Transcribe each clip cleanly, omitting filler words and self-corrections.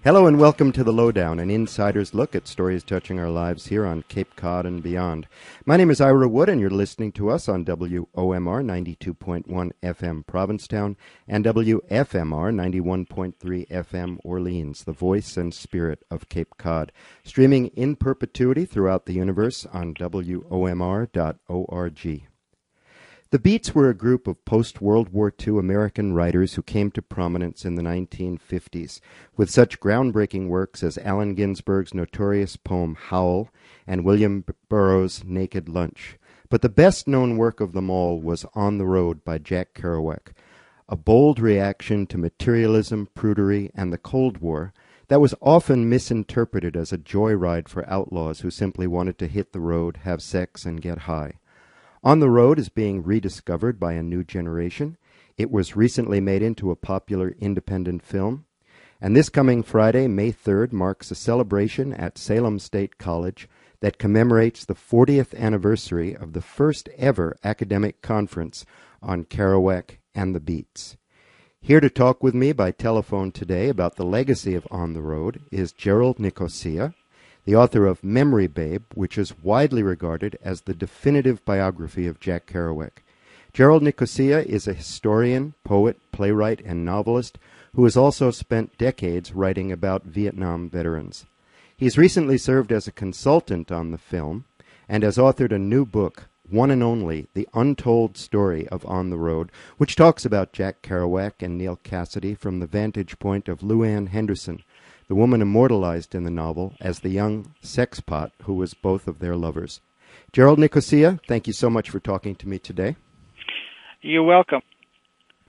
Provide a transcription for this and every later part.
Hello and welcome to The Lowdown, an insider's look at stories touching our lives here on Cape Cod and beyond. My name is Ira Wood, and you're listening to us on WOMR 92.1 FM Provincetown and WFMR 91.3 FM Orleans, the voice and spirit of Cape Cod, streaming in perpetuity throughout the universe on WOMR.org. The Beats were a group of post-World War II American writers who came to prominence in the 1950s, with such groundbreaking works as Allen Ginsberg's notorious poem Howl and William Burroughs' Naked Lunch. But the best-known work of them all was On the Road by Jack Kerouac, a bold reaction to materialism, prudery, and the Cold War that was often misinterpreted as a joyride for outlaws who simply wanted to hit the road, have sex, and get high. On the Road is being rediscovered by a new generation. It was recently made into a popular independent film. And this coming Friday, May 3rd, marks a celebration at Salem State College that commemorates the 40th anniversary of the first ever academic conference on Kerouac and the Beats. Here to talk with me by telephone today about the legacy of On the Road is Gerald Nicosia, the author of Memory Babe, which is widely regarded as the definitive biography of Jack Kerouac. Gerald Nicosia is a historian, poet, playwright, and novelist who has also spent decades writing about Vietnam veterans. He's recently served as a consultant on the film and has authored a new book, One and Only, The Untold Story of On the Road, which talks about Jack Kerouac and Neal Cassady from the vantage point of LuAnn Henderson, the woman immortalized in the novel as the young sexpot who was both of their lovers. Gerald Nicosia, thank you so much for talking to me today. You're welcome.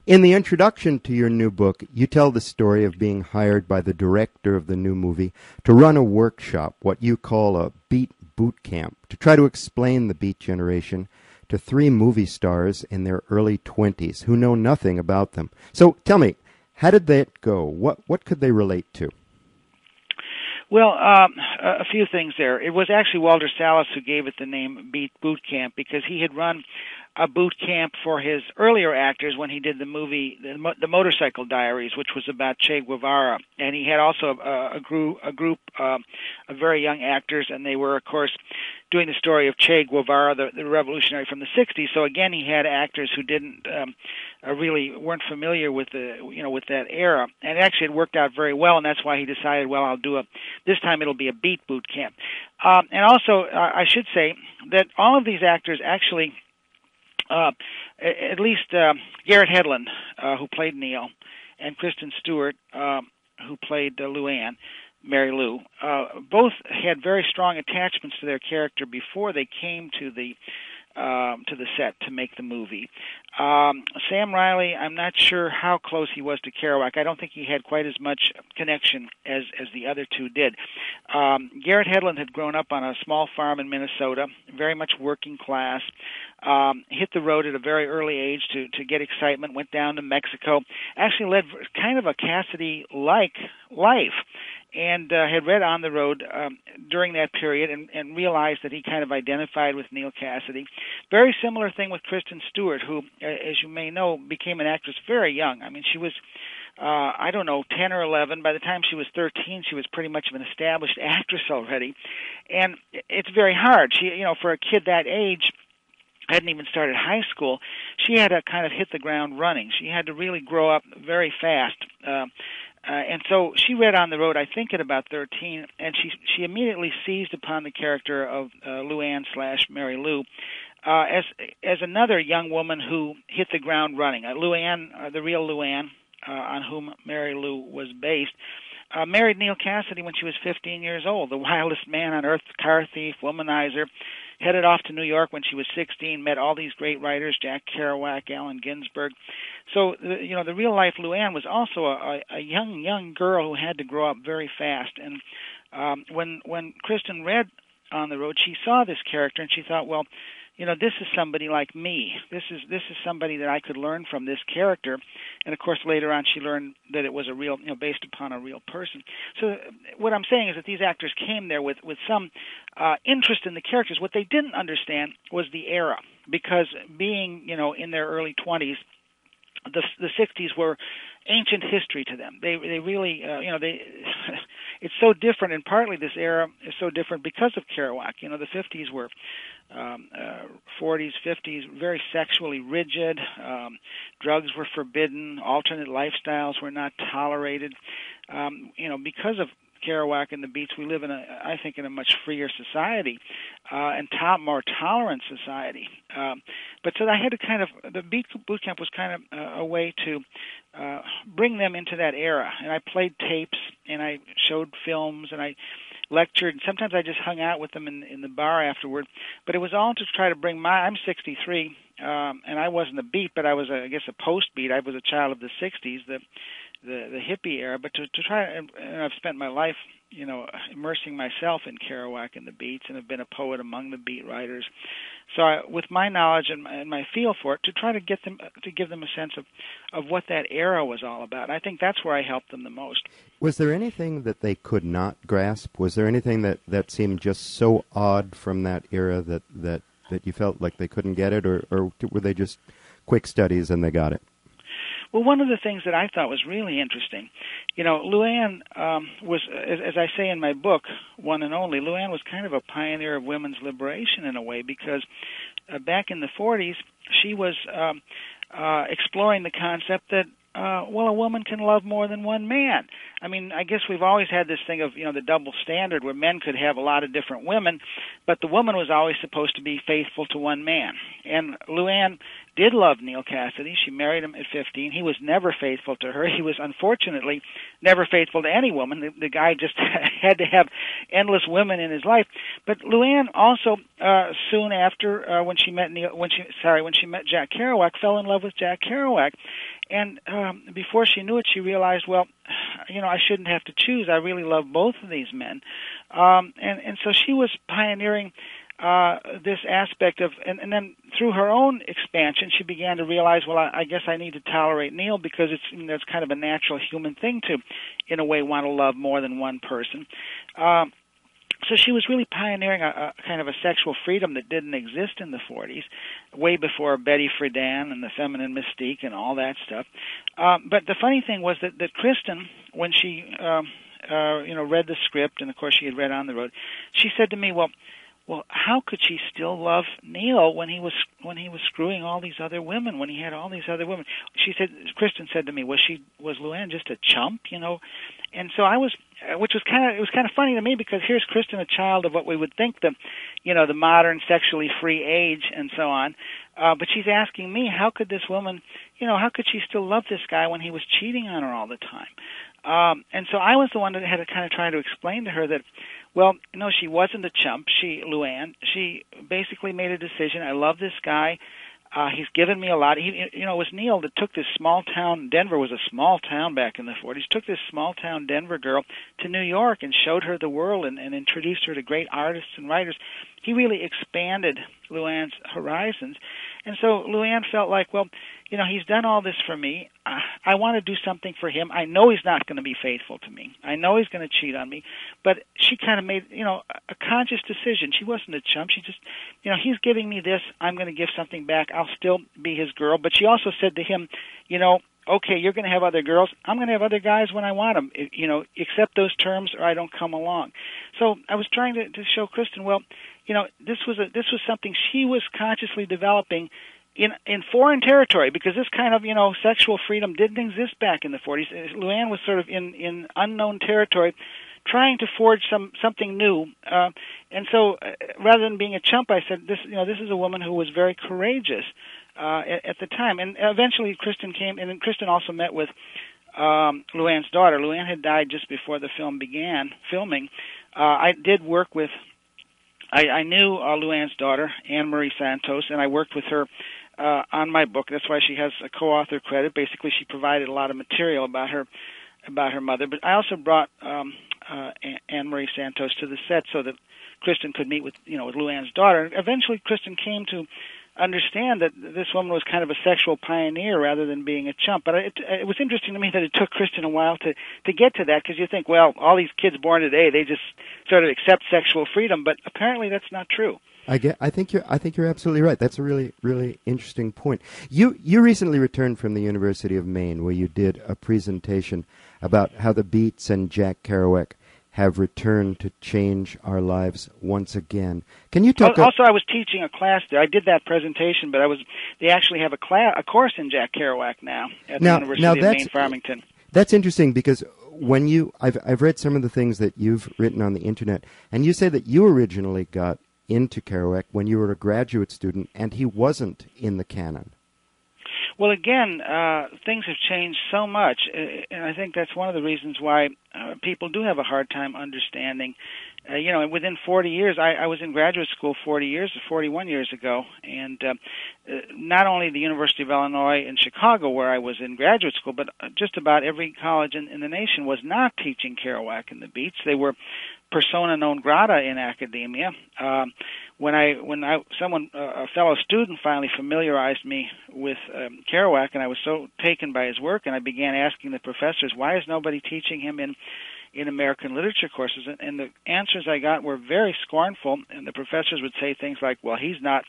In the introduction to your new book, you tell the story of being hired by the director of the new movie to run a workshop, what you call a beat boot camp, to try to explain the Beat generation to three movie stars in their early 20s who know nothing about them. So tell me, how did that go? What could they relate to? Well, a few things there. It was actually Walter Sallis who gave it the name Beat Boot Camp because he had run a boot camp for his earlier actors when he did the movie The Motorcycle Diaries, which was about Che Guevara. And he had also a group of very young actors, and they were, of course, doing the story of Che Guevara, the revolutionary from the 60s. So again, he had actors who didn't really weren't familiar with with that era. And actually it worked out very well, and that's why he decided, well, I'll do this time it'll be a beat boot camp. And also, I should say that all of these actors actually, at least Garrett Hedlund, who played Neal, and Kristen Stewart, who played LuAnn, Mary Lou, both had very strong attachments to their character before they came to the set to make the movie. Sam Riley, I'm not sure how close he was to Kerouac. I don't think he had quite as much connection as the other two did. Garrett Hedlund had grown up on a small farm in Minnesota, very much working class, hit the road at a very early age to get excitement, went down to Mexico, actually led kind of a Cassady-like life, and had read On the Road during that period and realized that he kind of identified with Neal Cassady. Very similar thing with Kristen Stewart, who, as you may know, became an actress very young. I mean, she was, 10 or 11. By the time she was 13, she was pretty much of an established actress already. And it's very hard. She, for a kid that age, hadn't even started high school, she had to kind of hit the ground running. She had to really grow up very fast. And so she read On the Road, I think, at about 13, and she immediately seized upon the character of LuAnn / Mary Lou as another young woman who hit the ground running. LuAnn, the real LuAnn, on whom Mary Lou was based, married Neal Cassady when she was 15 years old, the wildest man on earth, car thief, womanizer, headed off to New York when she was 16, met all these great writers, Jack Kerouac, Allen Ginsberg. So, the real-life LuAnn was also a young girl who had to grow up very fast. And when Kristen read On the Road, she saw this character, and she thought, well, this is somebody like me. This is somebody that I could learn from, this character. And of course, later on, she learned that it was a real, based upon a real person. So what I'm saying is that these actors came there with some interest in the characters. What they didn't understand was the era, because being, in their early 20s, the 60s were ancient history to them. They really, it's so different, and partly this era is so different because of Kerouac. You know, the 50s were 40s, 50s, very sexually rigid. Drugs were forbidden. Alternate lifestyles were not tolerated. You know, because of Kerouac and the Beats, we live in I think, in a much freer society, and more tolerant society. But so I had to the Beat Boot Camp was kind of a way to bring them into that era. And I played tapes, and I showed films, and I lectured. And sometimes I just hung out with them in the bar afterward. But it was all to try to bring I'm 63, and I wasn't a Beat, but I was, I guess, a post-Beat. I was a child of the 60s, the hippie era, but to try, and I've spent my life, you know, immersing myself in Kerouac and the Beats, and have been a poet among the Beat writers. So with my knowledge and my feel for it, to try to give them a sense of what that era was all about. I think that's where I helped them the most. Was there anything that they could not grasp? Was there anything that seemed just so odd from that era that you felt like they couldn't get it, or were they just quick studies and they got it? Well, one of the things that I thought was really interesting, you know, LuAnn was, as I say in my book, One and Only, LuAnn was kind of a pioneer of women's liberation in a way, because back in the 40s, she was exploring the concept that, well, a woman can love more than one man. I mean, I guess we've always had this thing of, you know, the double standard where men could have a lot of different women, but the woman was always supposed to be faithful to one man. And LuAnn did love Neal Cassady. She married him at 15. He was never faithful to her. He was, unfortunately, never faithful to any woman. The guy just had to have endless women in his life. But LuAnn also, soon after, when she met Jack Kerouac, fell in love with Jack Kerouac. And before she knew it, she realized, well, you know, I shouldn't have to choose. I really love both of these men. And so she was pioneering this aspect of, and then through her own expansion, she began to realize, well, I guess I need to tolerate Neal, because it's kind of a natural human thing to, in a way, want to love more than one person. So she was really pioneering a kind of a sexual freedom that didn't exist in the 40s, way before Betty Friedan and the feminine mystique and all that stuff. But the funny thing was that Kristen, when she read the script, and of course she had read On the Road, she said to me, well, how could she still love Neal when he was screwing all these other women, when he had all these other women? Kristen said to me, was LuAnn just a chump, you know? And so it was kind of funny to me, because here's Kristen, a child of what we would think the modern sexually free age and so on. But she's asking me, how could this woman, how could she still love this guy when he was cheating on her all the time? And so I was the one that had to kind of try to explain to her that, well, no, she wasn't a chump. LuAnn, she basically made a decision. I love this guy. He's given me a lot. It was Neal that took this small town. Denver was a small town back in the 40s. Took this small town Denver girl to New York and showed her the world and introduced her to great artists and writers. He really expanded LuAnn's horizons. And so LuAnn felt like, well, he's done all this for me. I want to do something for him. I know he's not going to be faithful to me. I know he's going to cheat on me. But she kind of made, a conscious decision. She wasn't a chump. She just, he's giving me this. I'm going to give something back. I'll still be his girl. But she also said to him, okay, you're going to have other girls. I'm going to have other guys when I want them. Accept those terms or I don't come along. So I was trying to show Kristen, well, this was something she was consciously developing in foreign territory, because this kind of, sexual freedom didn't exist back in the 40s. LuAnn was sort of in unknown territory, trying to forge something new. And so rather than being a chump, I said, this is a woman who was very courageous at the time. And eventually Kristen came, and Kristen also met with LuAnn's daughter. LuAnn had died just before the film began filming. I did work with, I knew LuAnn's daughter, Anne Marie Santos, and I worked with her on my book. That's why she has a co-author credit. Basically, she provided a lot of material about her mother. But I also brought Anne Marie Santos to the set so that Kristen could meet with LuAnn's daughter. Eventually, Kristen came to understand that this woman was kind of a sexual pioneer rather than being a chump. But it was interesting to me that it took Kristen a while to get to that, because you think, well, all these kids born today, they just sort of accept sexual freedom, but apparently that's not true. I think you're absolutely right. That's a really, really interesting point. You recently returned from the University of Maine, where you did a presentation about how the Beats and Jack Kerouac have returned to change our lives once again. Can you talk? Also, I was teaching a class there. I did that presentation, but they actually have a course in Jack Kerouac now at the University of Maine, Farmington. That's interesting because I've read some of the things that you've written on the internet, and you say that you originally got into Kerouac when you were a graduate student, and he wasn't in the canon. Well, again, things have changed so much, and I think that's one of the reasons why people do have a hard time understanding. Within 40 years, I was in graduate school 41 years ago, and not only the University of Illinois in Chicago, where I was in graduate school, but just about every college in the nation was not teaching Kerouac and the Beats. They were persona non grata in academia. When a fellow student finally familiarized me with Kerouac, and I was so taken by his work, and I began asking the professors, why is nobody teaching him in American literature courses? And the answers I got were very scornful, and the professors would say things like, well, he's not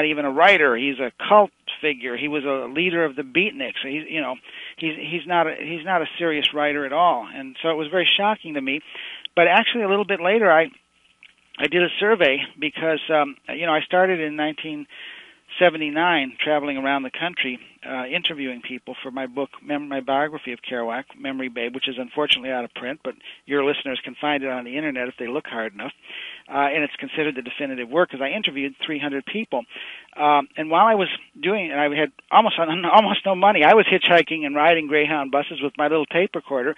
even a writer, he's a cult figure, he was a leader of the beatniks, he's not a serious writer at all. And so it was very shocking to me. But actually a little bit later I did a survey because I started in 1979 traveling around the country interviewing people for my book, my biography of Kerouac, Memory Babe, which is unfortunately out of print, but your listeners can find it on the internet if they look hard enough. And it's considered the definitive work because I interviewed 300 people. And while I was doing it, I had almost no money. I was hitchhiking and riding Greyhound buses with my little tape recorder,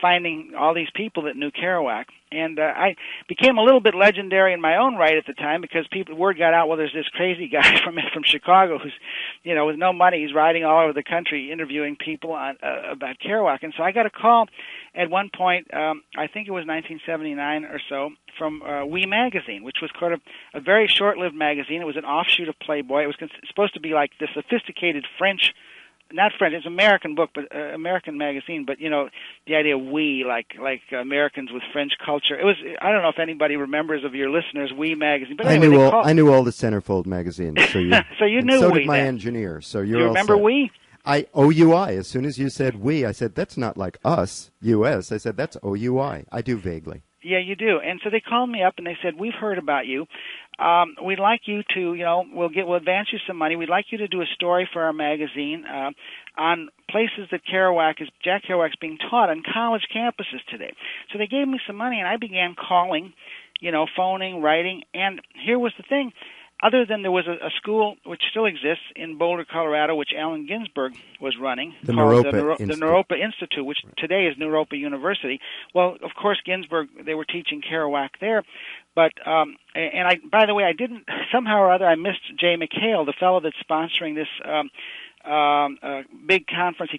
finding all these people that knew Kerouac. And I became a little bit legendary in my own right at the time because word got out, well, there's this crazy guy from Chicago who's, with no money, he's riding all over the country interviewing people about Kerouac. And so I got a call at one point, I think it was 1979 or so, from We Magazine, which was kind of a very short-lived magazine. It was an offshoot of Playboy. It was supposed to be like the sophisticated not French, it's an American book, but American magazine, but the idea of we, like Americans with French culture. It was, I don't know if anybody remembers of your listeners, We Magazine, but anyway, I knew all the Centerfold magazines, so you knew so We did my then. engineer, so you remember We? OUI, as soon as you said we, I said, that's not like us, U.S., I said, that's OUI. I do vaguely. Yeah, you do. And so they called me up and they said, we've heard about you. We'd like you to, we'll advance you some money. We'd like you to do a story for our magazine on places that Jack Kerouac's being taught on college campuses today. So they gave me some money and I began calling, phoning, writing. And here was the thing. Other than there was a school which still exists in Boulder, Colorado, which Allen Ginsberg was running, called the Naropa Institute, which today is Naropa University. Well, of course, Ginsberg, they were teaching Kerouac there. But by the way, I didn't, somehow or other, I missed Jay McHale, the fellow that's sponsoring this big conference,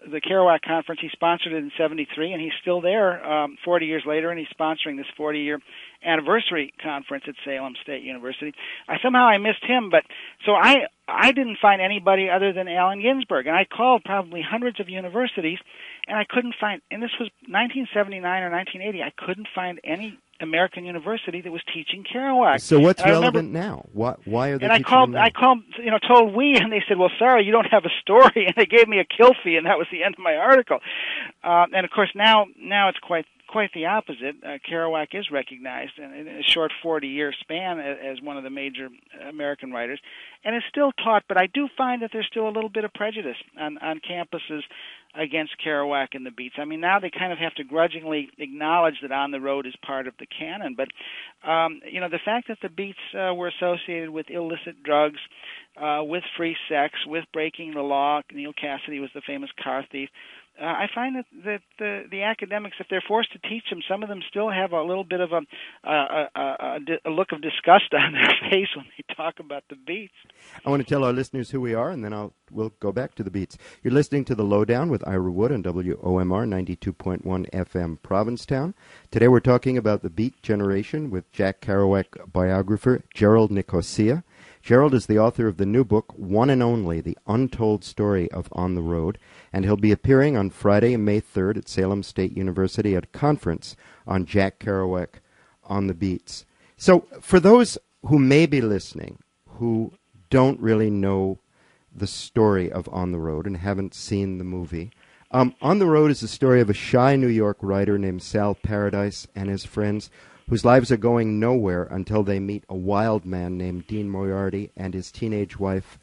the Kerouac conference. He sponsored it in '73, and he's still there 40 years later, and he's sponsoring this 40-year anniversary conference at Salem State University. I missed him, but so I didn't find anybody other than Allen Ginsberg, and I called probably hundreds of universities, and I couldn't find, and this was 1979 or 1980, I couldn't find any American university that was teaching Kerouac. So what's relevant now? Why are they? And I called, told we, and they said, "Well, sorry, you don't have a story," and they gave me a kill fee, and that was the end of my article. And of course, now it's quite the opposite. Kerouac is recognized in a short 40-year span as one of the major American writers, and is still taught. But I do find that there's still a little bit of prejudice on campuses against Kerouac and the Beats. I mean, now they kind of have to grudgingly acknowledge that On the Road is part of the canon. But, the fact that the Beats were associated with illicit drugs, with free sex, with breaking the law, Neal Cassady was the famous car thief, I find that the academics, if they're forced to teach them, some of them still have a little bit of a look of disgust on their face when they talk about the Beats. I want to tell our listeners who we are, and then we'll go back to the Beats. You're listening to The Lowdown with Ira Wood on WOMR 92.1 FM Provincetown. Today we're talking about the Beat generation with Jack Kerouac biographer Gerald Nicosia. Gerald is the author of the new book, One and Only, The Untold Story of On the Road, and he'll be appearing on Friday, May 3rd at Salem State University at a conference on Jack Kerouac on the Beats. So for those who may be listening, who don't really know the story of On the Road and haven't seen the movie, On the Road is the story of a shy New York writer named Sal Paradise and his friends whose lives are going nowhere until they meet a wild man named Dean Moriarty and his teenage wife,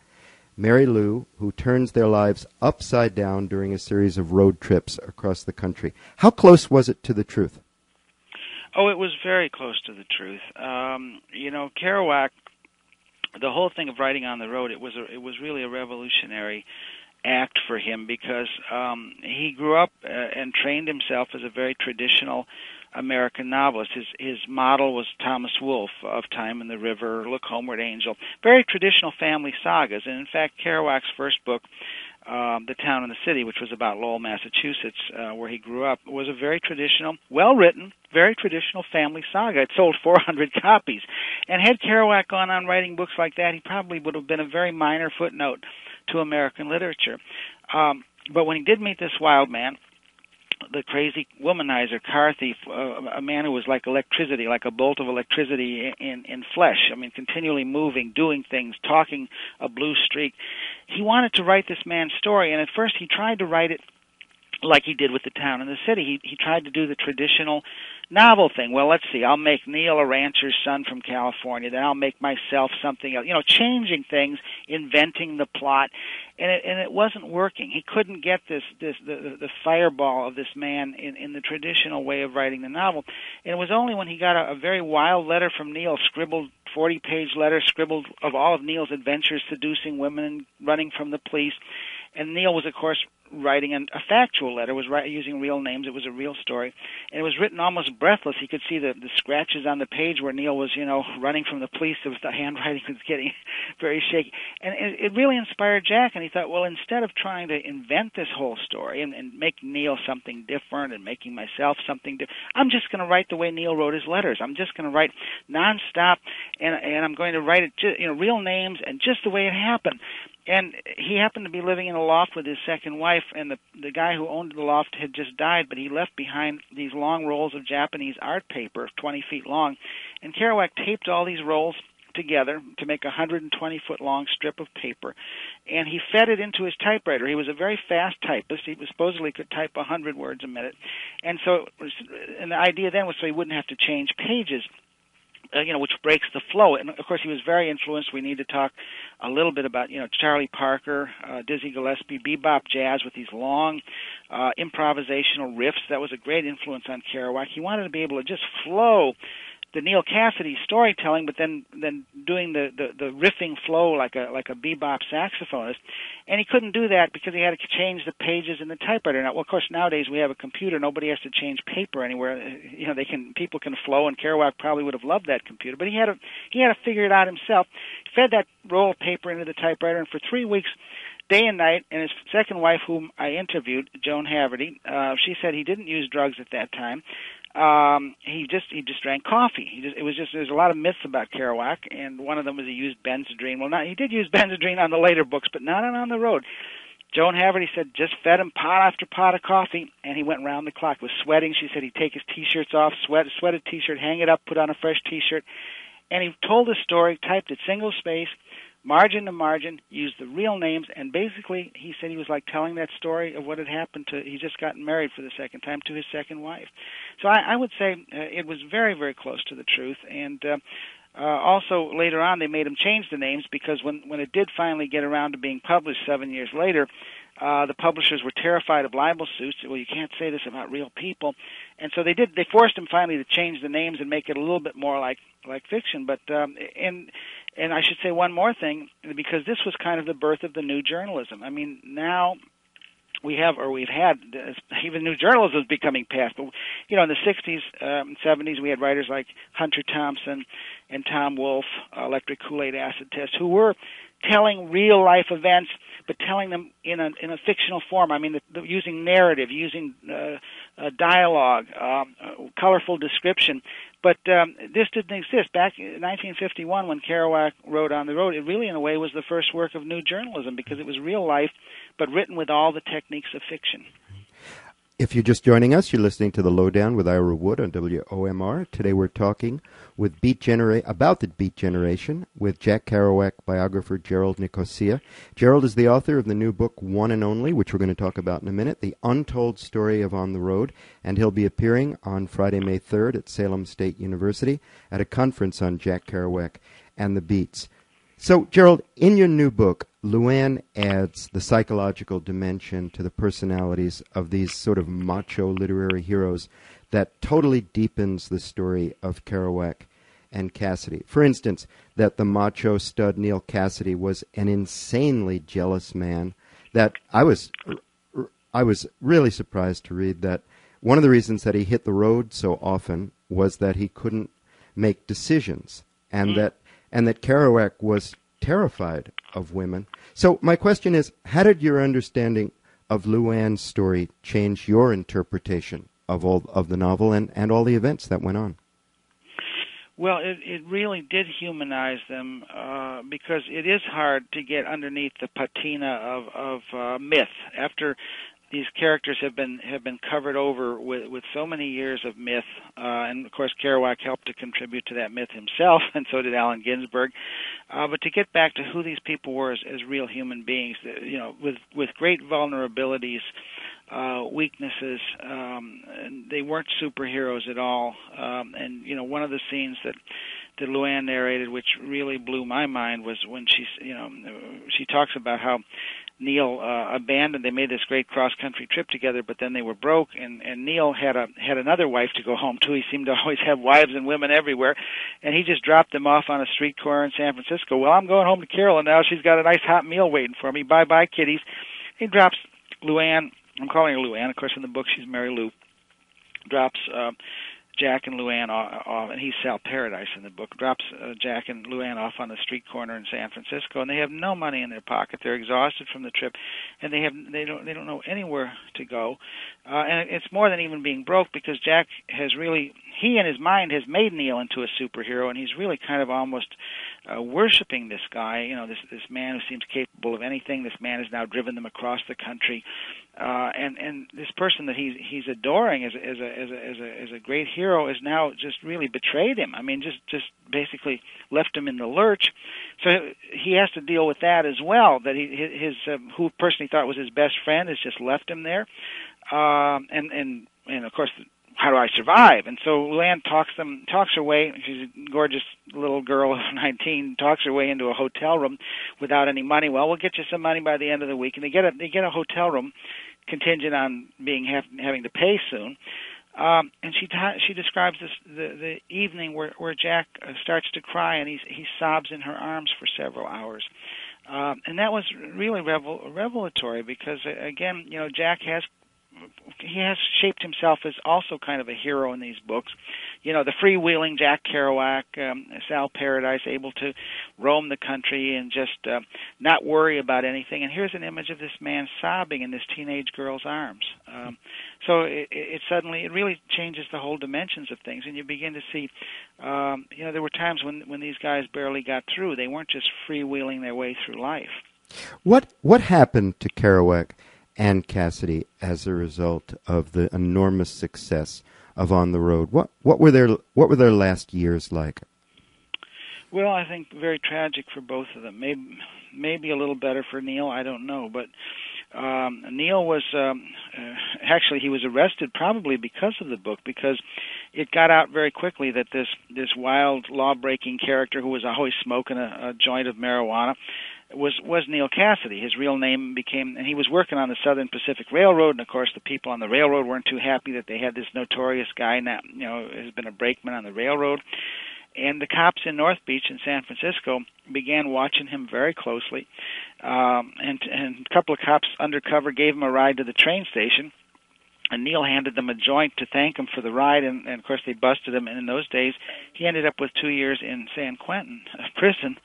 Mary Lou, who turns their lives upside down during a series of road trips across the country. How close was it to the truth? Oh, it was very close to the truth. Kerouac, the whole thing of writing on the road, it was really a revolutionary act for him because he grew up and trained himself as a very traditional American novelist. His model was Thomas Wolfe of Time and the River, Look Homeward, Angel, very traditional family sagas. And in fact, Kerouac's first book, The Town and the City, which was about Lowell, Massachusetts, where he grew up, was a very traditional, well-written, very traditional family saga. It sold 400 copies. And had Kerouac gone on writing books like that, he probably would have been a very minor footnote to American literature. But when he did meet this wild man, the crazy womanizer, car thief, a man who was like electricity, like a bolt of electricity in flesh. I mean, continually moving, doing things, talking a blue streak. He wanted to write this man's story, and at first he tried to write it like he did with The Town and the City. He tried to do the traditional novel thing. Well, let's see, I'll make Neal a rancher's son from California, then I'll make myself something else, changing things, inventing the plot, and it wasn't working. He couldn't get the fireball of this man in the traditional way of writing the novel. And it was only when he got a very wild letter from Neal, scribbled 40-page letter, scribbled of all of Neal's adventures seducing women and running from the police. And Neal was, of course, writing a factual letter, was using real names. It was a real story. And it was written almost breathless. He could see the scratches on the page where Neal was, running from the police. The handwriting was getting very shaky. And it really inspired Jack, and he thought, well, instead of trying to invent this whole story and make Neal something different and making myself something different, I'm just going to write the way Neal wrote his letters. I'm just going to write nonstop, and I'm going to write it, real names and just the way it happened. And he happened to be living in a loft with his second wife, and the guy who owned the loft had just died, but he left behind these long rolls of Japanese art paper, 20 feet long. And Kerouac taped all these rolls together to make a 120-foot-long strip of paper, and he fed it into his typewriter. He was a very fast typist. He supposedly could type 100 words a minute. And the idea then was so he wouldn't have to change pages. Which breaks the flow. And, of course, he was very influenced. We need to talk a little bit about, Charlie Parker, Dizzy Gillespie, bebop jazz with these long improvisational riffs. That was a great influence on Kerouac. He wanted to be able to just flow the Neal Cassady storytelling, but then doing the riffing flow like a bebop saxophonist, and he couldn't do that because he had to change the pages in the typewriter. Now, well, of course, nowadays we have a computer; nobody has to change paper anywhere. People can flow, and Kerouac probably would have loved that computer, but he had to figure it out himself. He fed that roll of paper into the typewriter, and for 3 weeks, day and night, and his second wife, whom I interviewed, Joan Haverty, she said he didn't use drugs at that time. He just drank coffee. There's a lot of myths about Kerouac, and one of them was he used Benzedrine. Well, he did use Benzedrine on the later books, but not on the road. Joan Haverty said just fed him pot after pot of coffee, and he went round the clock. Was sweating. She said he'd take his T-shirts off, sweat a T-shirt, hang it up, put on a fresh T-shirt, and he told the story, typed it single space, margin to margin, used the real names, and basically he said he was like telling that story of what had happened he just gotten married for the second time to his second wife. So I would say it was very, very close to the truth, and also later on they made him change the names because when it did finally get around to being published 7 years later, the publishers were terrified of libel suits. Well, you can't say this about real people, and so they forced him finally to change the names and make it a little bit more like fiction. But and I should say one more thing, because this was kind of the birth of the new journalism. I mean, now we've had, even new journalism is becoming past. But, in the 60s and 70s, we had writers like Hunter Thompson and Tom Wolfe, Electric Kool-Aid Acid Test, who were telling real-life events, but telling them in a fictional form. I mean, using narrative, using dialogue, colorful description. But this didn't exist. Back in 1951, when Kerouac wrote On the Road, it really, in a way, was the first work of new journalism because it was real life, but written with all the techniques of fiction. If you're just joining us, you're listening to The Lowdown with Ira Wood on WOMR. Today we're talking with about the Beat Generation with Jack Kerouac biographer Gerald Nicosia. Gerald is the author of the new book One and Only, which we're going to talk about in a minute, The Untold Story of On the Road, and he'll be appearing on Friday, May 3rd at Salem State University at a conference on Jack Kerouac and the Beats. So, Gerald, in your new book, LuAnn adds the psychological dimension to the personalities of these sort of macho literary heroes that totally deepens the story of Kerouac and Cassady. For instance, that the macho stud Neal Cassady was an insanely jealous man. That I was really surprised to read that one of the reasons that he hit the road so often was that he couldn't make decisions, and that Kerouac was terrified of women. So my question is, how did your understanding of LuAnn's story change your interpretation of all of the novel and all the events that went on? Well, it really did humanize them because it is hard to get underneath the patina of myth after these characters have been covered over with so many years of myth, and of course Kerouac helped to contribute to that myth himself, and so did Allen Ginsberg. But to get back to who these people were as real human beings, with great vulnerabilities, weaknesses, and they weren't superheroes at all. And one of the scenes that LuAnn narrated, which really blew my mind, was when she talks about how Neal abandoned. They made this great cross-country trip together, but then they were broke, and Neal had another wife to go home to. He seemed to always have wives and women everywhere, and he just dropped them off on a street corner in San Francisco. Well, I'm going home to Carolyn now. She's got a nice hot meal waiting for me. Bye-bye, kiddies. He drops LuAnn. I'm calling her LuAnn. Of course, in the book, she's Mary Lou. Drops Jack and LuAnn off, and he's Sal Paradise in the book, drops Jack and LuAnn off on the street corner in San Francisco, and they have no money in their pocket. They're exhausted from the trip, and they don't know anywhere to go. And it's more than even being broke, because Jack he in his mind has made Neal into a superhero, and he's really kind of almost worshiping this guy, this man who seems capable of anything. This man has now driven them across the country, and this person that he's adoring as a great hero is now just really betrayed him. I mean, just basically left him in the lurch. So he has to deal with that as well. That his who person he thought was his best friend has just left him there, and of course, how do I survive? And so LuAnn talks her way. She's a gorgeous little girl, 19, talks her way into a hotel room without any money. Well, we'll get you some money by the end of the week, and they get a hotel room contingent on having to pay soon. And she describes the evening where Jack starts to cry, and he sobs in her arms for several hours. And that was really revelatory, because again, Jack has shaped himself as also kind of a hero in these books. The freewheeling Jack Kerouac, Sal Paradise, able to roam the country and just not worry about anything. And here's an image of this man sobbing in this teenage girl's arms. So it suddenly, it really changes the whole dimensions of things, and you begin to see, there were times when these guys barely got through. They weren't just freewheeling their way through life. What happened to Kerouac and Cassady as a result of the enormous success of On the Road? What were their last years like? Well, I think very tragic for both of them. Maybe a little better for Neal. I don't know, but Neal was actually, he was arrested probably because of the book, because it got out very quickly that this wild law-breaking character who was always smoking a joint of marijuana was Neal Cassady. His real name and he was working on the Southern Pacific Railroad, and of course the people on the railroad weren't too happy that they had this notorious guy now, has been a brakeman on the railroad. And the cops in North Beach in San Francisco began watching him very closely. And a couple of cops undercover gave him a ride to the train station, and Neal handed them a joint to thank him for the ride, and of course they busted him. And in those days, he ended up with 2 years in San Quentin prison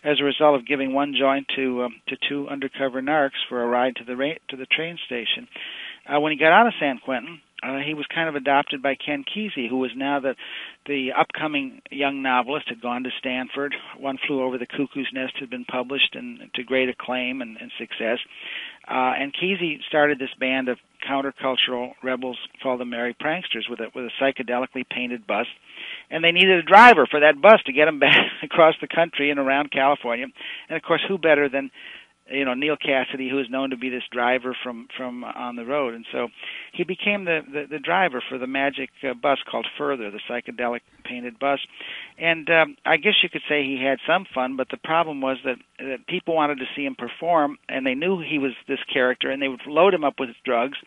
as a result of giving one joint to two undercover narcs for a ride to the train station. When he got out of San Quentin, he was kind of adopted by Ken Kesey, who was now the upcoming young novelist, had gone to Stanford. One Flew Over the Cuckoo's Nest had been published and to great acclaim and success. And Kesey started this band of countercultural rebels called the Merry Pranksters with a psychedelically painted bus. And they needed a driver for that bus to get them back across the country and around California. And, of course, who better than Neal Cassady, who is known to be this driver from on the road. And so he became the driver for the magic bus called Further, the psychedelic painted bus. And I guess you could say he had some fun, but the problem was that people wanted to see him perform, and they knew he was this character, and they would load him up with drugs,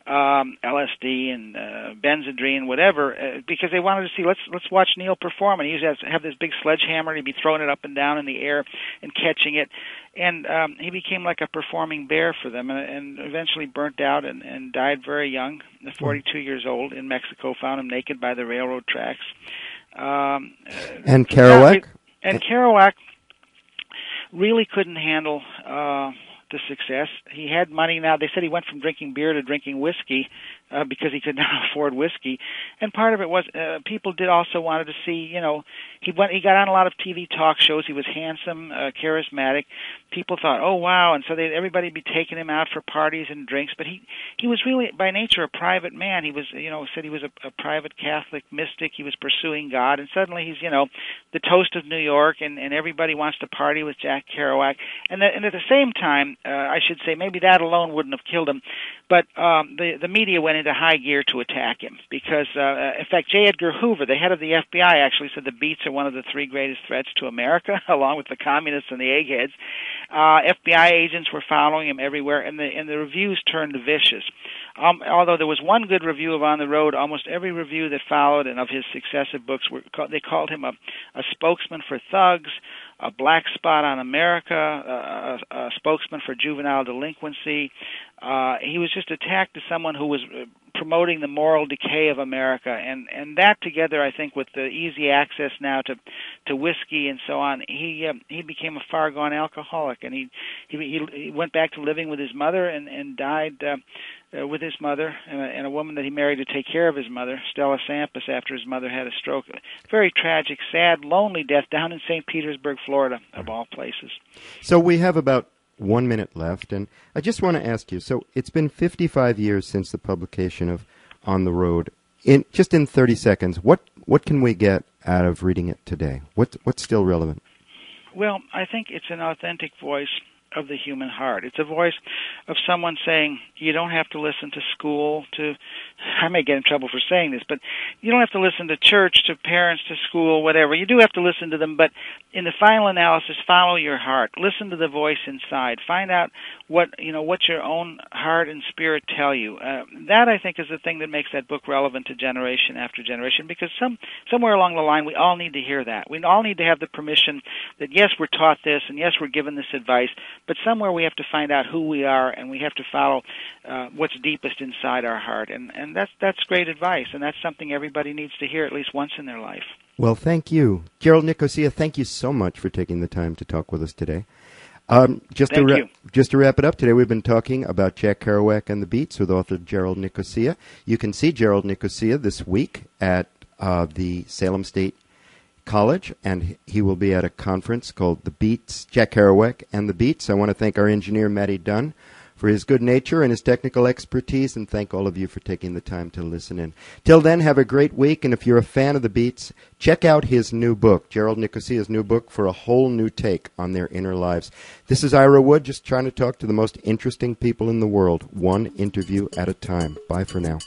LSD and Benzedrine, whatever, because they wanted to see, let's watch Neal perform. And he used to have this big sledgehammer, and he'd be throwing it up and down in the air and catching it. And he became like a performing bear for them, and eventually burnt out and died very young, 42 years old, in Mexico. Found him naked by the railroad tracks. And Kerouac? And Kerouac really couldn't handle the success. He had money now. They said he went from drinking beer to drinking whiskey because he could not afford whiskey. And part of it was people did also wanted to see, he got on a lot of TV talk shows. He was handsome, charismatic. People thought, oh, wow. And so everybody would be taking him out for parties and drinks. But he was really, by nature, a private man. He was, said he was a private Catholic mystic. He was pursuing God. And suddenly he's, the toast of New York, and everybody wants to party with Jack Kerouac. And at the same time, I should say, maybe that alone wouldn't have killed him. But the media went into high gear to attack him because, in fact, J. Edgar Hoover, the head of the FBI, actually said the Beats are one of the three greatest threats to America, along with the communists and the eggheads. FBI agents were following him everywhere, and the reviews turned vicious. Although there was one good review of On the Road, almost every review that followed and of his successive books they called him a spokesman for thugs, a black spot on America, a spokesman for juvenile delinquency. He was just attacked as someone who was promoting the moral decay of America, and that together, I think, with the easy access now to whiskey and so on, he became a far-gone alcoholic, and he went back to living with his mother and died with his mother and a woman that he married to take care of his mother, Stella Sampras, after his mother had a stroke. Very tragic, sad, lonely death down in St. Petersburg, Florida, of all places. So we have about 1 minute left, and I just want to ask you, so it's been 55 years since the publication of On the Road. In 30 seconds, what can we get out of reading it today? What's still relevant? Well, I think it's an authentic voice of the human heart. It's a voice of someone saying, you don't have to listen to school, I may get in trouble for saying this, but you don't have to listen to church, to parents, to school, whatever. You do have to listen to them, but in the final analysis, follow your heart. Listen to the voice inside. Find out what your own heart and spirit tell you. That, I think, is the thing that makes that book relevant to generation after generation, because somewhere along the line, we all need to hear that. We all need to have the permission that, yes, we're taught this, and yes, we're given this advice, but somewhere we have to find out who we are, and we have to follow what's deepest inside our heart. And that's great advice, and that's something everybody needs to hear at least once in their life. Well, thank you. Gerald Nicosia, thank you so much for taking the time to talk with us today. Just to wrap it up, today we've been talking about Jack Kerouac and the Beats with author Gerald Nicosia. You can see Gerald Nicosia this week at the Salem State College, and he will be at a conference called The Beats, Jack Kerouac and the Beats. I want to thank our engineer, Matty Dunn, for his good nature and his technical expertise, and thank all of you for taking the time to listen in. Till then, have a great week, and if you're a fan of the Beats, check out his new book, Gerald Nicosia's new book, for a whole new take on their inner lives. This is Ira Wood, just trying to talk to the most interesting people in the world, one interview at a time. Bye for now.